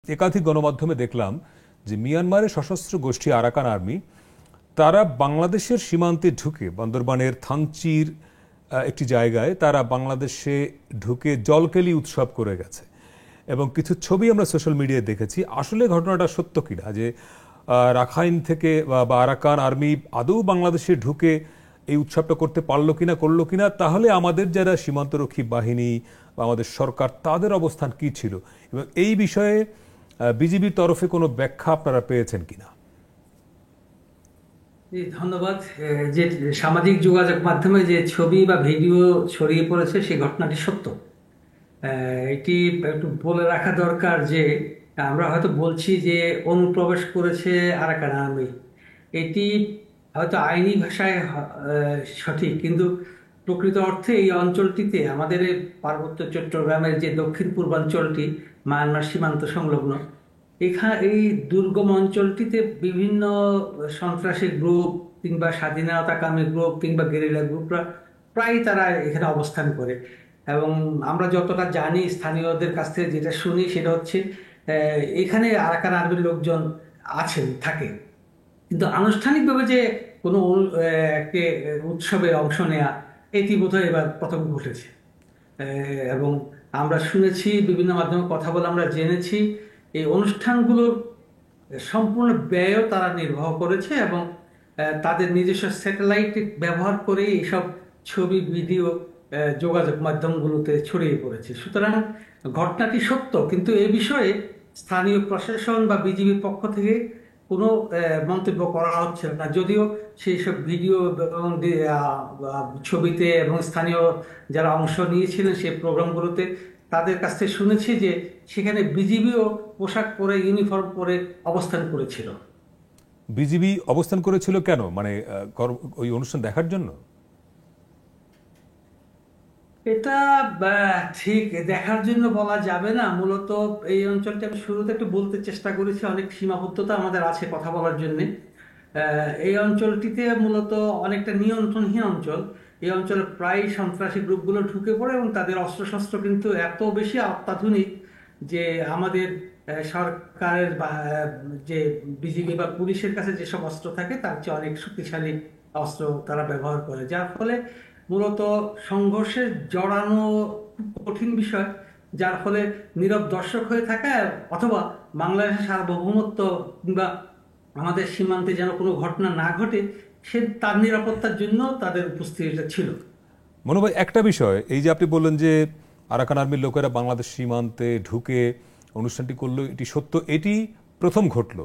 একাধিক গণমাধ্যমে দেখলাম যে মিয়ানমারের সশস্ত্র গোষ্ঠী আরাকান আর্মি তারা বাংলাদেশের সীমান্তে ঢুকে বান্দরবানের থানচির একটি জায়গায় তারা বাংলাদেশে ঢুকে জলকেলি উৎসব করে গেছে এবং কিছু ছবি আমরা সোশ্যাল মিডিয়ায় দেখেছি। আসলে ঘটনাটা সত্য কিনা যে রাখাইন থেকে বা আরাকান আর্মি আদৌ বাংলাদেশে ঢুকে এই উৎসবটা করতে পারলো কিনা করলো কিনা, তাহলে আমাদের যারা সীমান্তরক্ষী বাহিনী বা আমাদের সরকার তাদের অবস্থান কি ছিল এবং এই বিষয়ে বিজিবির তরফে কোনো ব্যাখ্যা আপনারা পেয়েছেন কিনা? ধন্যবাদ। যে সামাজিক যোগাযোগ মাধ্যমে যে ছবি বা ভিডিও ছড়িয়ে পড়েছে সেই ঘটনাটি সত্য। এটি একটু বলে রাখা দরকার যে আমরা হয়তো বলছি যে অনুপ্রবেশ করেছে আরাকান আর্মি, এটি হয়তো আইনি ভাষায় সঠিক, কিন্তু প্রকৃত অর্থে এই অঞ্চলটিতে আমাদের পার্বত্য চট্টগ্রামের যে দক্ষিণ পূর্বাঞ্চলটি মায়ানমার সীমান্ত সংলগ্ন, এই দুর্গম অঞ্চলটিতে বিভিন্ন সন্ত্রাসী গ্রুপ কিংবা স্বাধীনতাকামী গ্রুপ কিংবা গেরিলা গ্রুপরা প্রায় তারা এখানে অবস্থান করে। এবং আমরা যতটা জানি, স্থানীয়দের কাছ থেকে যেটা শুনি সেটা হচ্ছে এখানে আরাকান আর্মির লোকজন আছেন, থাকে, কিন্তু আনুষ্ঠানিকভাবে যে কোনো একটি উৎসবে অংশ নেয়া এটি বোধহয় এবার প্রথম ঘটেছে। এবং আমরা শুনেছি, বিভিন্ন মাধ্যমে কথা বলে আমরা জেনেছি এই অনুষ্ঠানগুলোর সম্পূর্ণ ব্যয়ও তারা নির্বাহ করেছে এবং তাদের নিজস্ব স্যাটেলাইট ব্যবহার করে এইসব ছবি ভিডিও যোগাযোগ মাধ্যমগুলোতে ছড়িয়ে পড়েছে। সুতরাং ঘটনাটি সত্য, কিন্তু এ বিষয়ে স্থানীয় প্রশাসন বা বিজিবির পক্ষ থেকে কোনো মন্তব্য করা হচ্ছে না, যদিও সেই সব ভিডিও এবং ছবিতে এবং স্থানীয় যারা অংশ নিয়েছিলেন সেই প্রোগ্রামগুলোতে তাদের কাছ থেকে শুনেছি যে সেখানে বিজিবিও পোশাক পরে, ইউনিফর্ম পরে অবস্থান করেছিল। বিজিবি অবস্থান করেছিল কেন? মানে ওই অনুষ্ঠান দেখার জন্য? এটা ঠিক দেখার জন্য বলা যাবে না। মূলত এই অঞ্চলটা আমি শুরুতে একটু বলতে চেষ্টা করেছি, অনেক সীমাবদ্ধতা আমাদের আছে কথা বলার জন্য। এই অঞ্চলটিতে মূলত অনেকটা নিয়ন্ত্রণহীন অঞ্চল। এই অঞ্চলে প্রায় সন্ত্রাসী গ্রুপগুলো ঢুকে পড়ে এবং তাদের অস্ত্রশস্ত্র কিন্তু এত বেশি অত্যাধুনিক যে আমাদের সরকারের বা যে বিজিবি বা পুলিশের কাছে যেসব অস্ত্র থাকে তার চেয়ে অনেক শক্তিশালী অস্ত্র তারা ব্যবহার করে, যার ফলে মূলত সংঘর্ষে জড়ানো খুব কঠিন বিষয়। যার ফলে নীরব দর্শক হয়ে থাকা অথবা বাংলাদেশের সার্বভৌমত্ব কিংবা আমাদের সীমান্তে যেন কোনো ঘটনা না ঘটে সে তার নিরাপত্তার জন্য তাদের উপস্থিতিটা ছিল। মনোভাই, একটা বিষয় এই যে আপনি বললেন যে আরাকান আর্মির লোকেরা বাংলাদেশ সীমান্তে ঢুকে অনুষ্ঠানটি করলো, এটি সত্য, এটি প্রথম ঘটলো।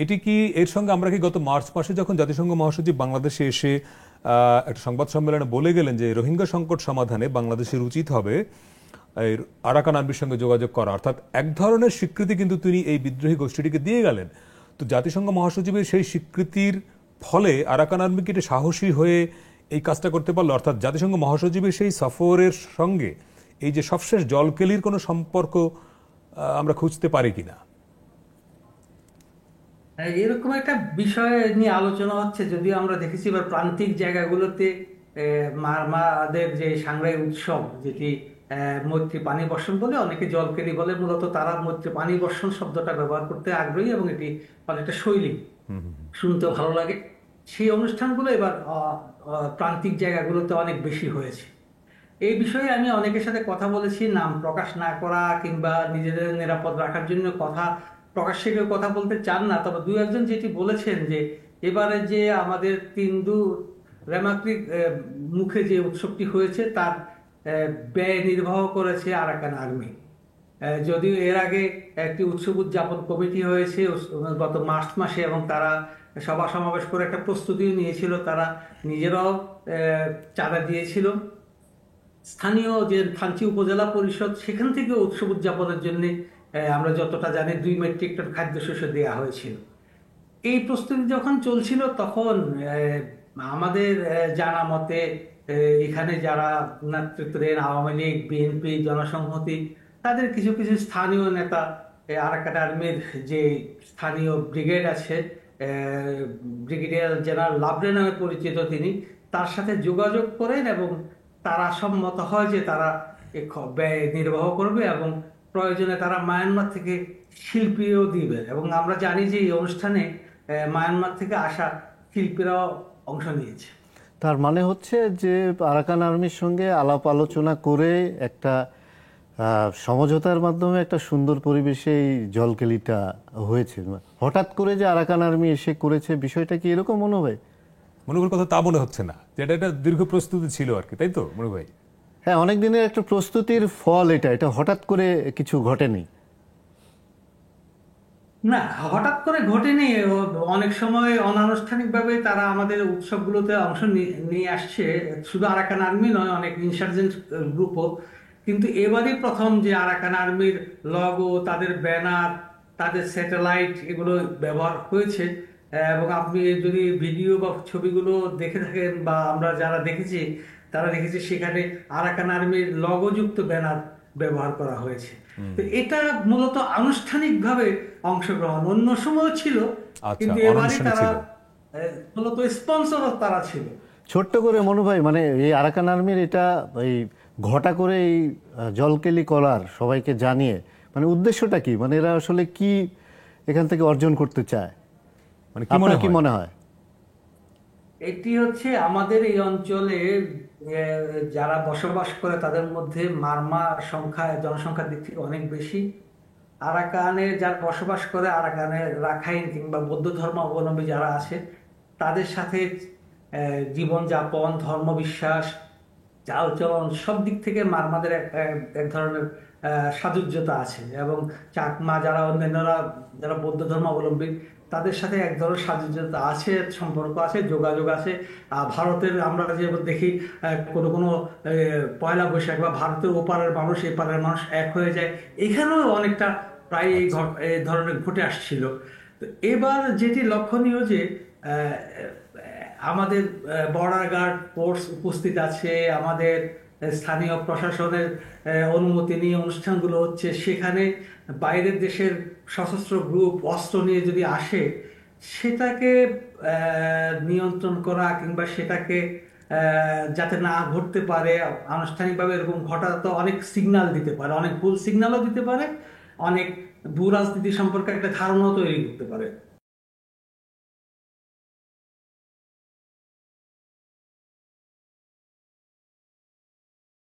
এটি কি এর সঙ্গে আমরা কি গত মার্চ মাসে যখন জাতিসংঘ মহাসচিব বাংলাদেশে এসে একটা সংবাদ সম্মেলনে বলে গেলেন যে রোহিঙ্গা সংকট সমাধানে বাংলাদেশের উচিত হবে এই আরাকান আর্মির সঙ্গে যোগাযোগ করা, অর্থাৎ এক ধরনের স্বীকৃতি কিন্তু তিনি এই বিদ্রোহী গোষ্ঠীটিকে দিয়ে গেলেন। তো জাতিসংঘ মহাসচিবের সেই স্বীকৃতির ফলে আরাকান আর্মি কি সাহসী হয়ে এই কাজটা করতে পারলো? অর্থাৎ জাতিসংঘ মহাসচিবের সেই সফরের সঙ্গে এই যে সবশেষ জলকেলির কোনো সম্পর্ক আমরা খুঁজতে পারি কিনা? এরকম একটা বিষয় নিয়ে আলোচনা হচ্ছে, যদিও আমরা দেখেছি এবার প্রান্তিক জায়গাগুলোতে মারমাদের যে সাংগ্রাই উৎসব, যেটি মৈত্রী পানি বর্ষণ বলে, অনেকে জলকেলি বলে, মূলত তারা মৈত্রী পানি বর্ষণ শব্দটা ব্যবহার করতে আগ্রহী এবং এটি অনেকটা শৈলী, শুনতেও ভালো লাগে। সেই অনুষ্ঠানগুলো এবার প্রান্তিক জায়গাগুলোতে অনেক বেশি হয়েছে। এই বিষয়ে আমি অনেকের সাথে কথা বলেছি, নাম প্রকাশ না করা কিংবা নিজেদের নিরাপদ রাখার জন্য কথা প্রকাশ্যে কেউ কথা বলতে চান না, তবে দু একজন যেটি বলেছেন যে এবারে যে আমাদের তিন্দু রেমাক্রিক মুখে যে উৎসবটি হয়েছে তার ব্যয় নির্বাহ করেছে আরাকান আর্মি। যদিও এর আগে একটি উৎসব উদযাপন কমিটি হয়েছে গত মার্চ মাসে এবং তারা সভা সমাবেশ করে একটা প্রস্তুতিও নিয়েছিল, তারা নিজেরাও চাঁদা দিয়েছিল। স্থানীয় যে থানচি উপজেলা পরিষদ সেখান থেকে উৎসব উদযাপনের জন্য আমরা যতটা জানি 2 মেট্রিক টন খাদ্যশস্য দেওয়া হয়েছিল। এই প্রস্তুতি যখন চলছিল তখন আমাদের জানা মতে এখানে যারা নেতৃত্ব দেন, আওয়ামী লীগ, বিএনপি, জনসংহতি, তাদের কিছু কিছু স্থানীয় নেতা আরাকান আর্মির যে স্থানীয় ব্রিগেড আছে, ব্রিগেডিয়ার জেনারেল লাবরে নামে পরিচিত তিনি, তার সাথে যোগাযোগ করেন এবং তারা সম্মত হয় যে তারা ব্যয় নির্বাহ করবে এবং প্রয়োজনে তারা মায়ানমার থেকে শিল্পীও দিবে, এবং আমরা জানি যে এই অনুষ্ঠানে মায়ানমার থেকে আসা শিল্পীরাও অংশ নিয়েছে। তার মানে হচ্ছে যে আরাকান আর্মির সঙ্গে আলাপ আলোচনা করে একটা সমঝোতার মাধ্যমে একটা সুন্দর পরিবেশে এই জলকেলিটা হয়েছে। হঠাৎ করে যে আরাকান আর্মি এসে করেছে, বিষয়টা কি এরকম মনে হয়? মনোবল কথা তা মনে হচ্ছে না, যেটা একটা দীর্ঘ প্রস্তুতি ছিল আর কি, তাই তো মনে ভাই? হ্যাঁ, অনেক দিনের একটা প্রস্তুতির ফল এটা হঠাৎ করে কিছু ঘটেনি। না, হঠাৎ করে ঘটেনি। অনেক সময় অনানুষ্ঠানিকভাবে তারা আমাদের উৎসবগুলোতে অংশ নিয়ে আসছে, শুধু আরাকান আর্মি নয়, অনেক ইনসার্জেন্ট গ্রুপও। কিন্তু এবারই প্রথম যে আরাকান আর্মির লগো, তাদের ব্যানার, তাদের স্যাটেলাইট এগুলো ব্যবহার হয়েছে। এবং আপনি যদি ভিডিও বা ছবিগুলো দেখে থাকেন, বা আমরা যারা দেখেছি তারা দেখেছি, সেখানে আরাকান আর্মির লগোযুক্ত ব্যানার ব্যবহার করা হয়েছে। তো এটা মূলত আনুষ্ঠানিকভাবে অংশগ্রহণ, অন্য সময় ছিল, আচ্ছা, কিন্তু এবারই অনানুষ্ঠানিক তারা ছিল। মূলত স্পন্সর তারা ছিল। ছোট্ট করে মনু ভাই, মানে এই আরাকান আর্মির এটা এই ঘটা করে এই জলকেলি করার সবাইকে জানিয়ে, মানে উদ্দেশ্যটা কি? মানে এরা আসলে কি এখান থেকে অর্জন করতে চায়, মানে আপনার কি মনে হয়? এটি হচ্ছে আমাদের এই অঞ্চলে যারা বসবাস করে তাদের মধ্যে মারমা জনসংখ্যার দিক থেকে অনেক বেশি। আরাকানে যারা বসবাস করে, আরাকানে রাখাইন কিংবা বৌদ্ধ ধর্ম অবলম্বী যারা আছে, তাদের সাথে জীবনযাপন, ধর্মবিশ্বাস, চালচলন সব দিক থেকে মারমাদের এক ধরনের সাযুজ্যতা আছে। এবং চাকমা যারা অন্যান্যরা যারা বৌদ্ধ ধর্ম অবলম্বী, তাদের সাথে এক ধরনের সাযুজ্যতা আছে, সম্পর্ক আছে, যোগাযোগ আছে। ভারতের আমরা যে দেখি কোনো কোনো পয়লা বৈশাখ বা ভারতের ওপারের মানুষ এপারের মানুষ এক হয়ে যায়, এখানেও অনেকটা প্রায় এই ধরনের ঘটে আসছিল। তো এবার যেটি লক্ষণীয় যে আমাদের বর্ডার গার্ড ফোর্স উপস্থিত আছে, আমাদের স্থানীয় প্রশাসনের অনুমতি নিয়ে অনুষ্ঠানগুলো হচ্ছে। সেখানে বাইরের দেশের সশস্ত্র গ্রুপ অস্ত্র নিয়ে যদি আসে, সেটাকে নিয়ন্ত্রণ করা কিংবা সেটাকে যাতে না ঘটতে পারে, আনুষ্ঠানিকভাবে এরকম ঘটা তো অনেক সিগন্যাল দিতে পারে, অনেক ভুল সিগন্যালও দিতে পারে, অনেক ভূ রাজনীতি সম্পর্কে একটা ধারণাও তৈরি করতে পারে।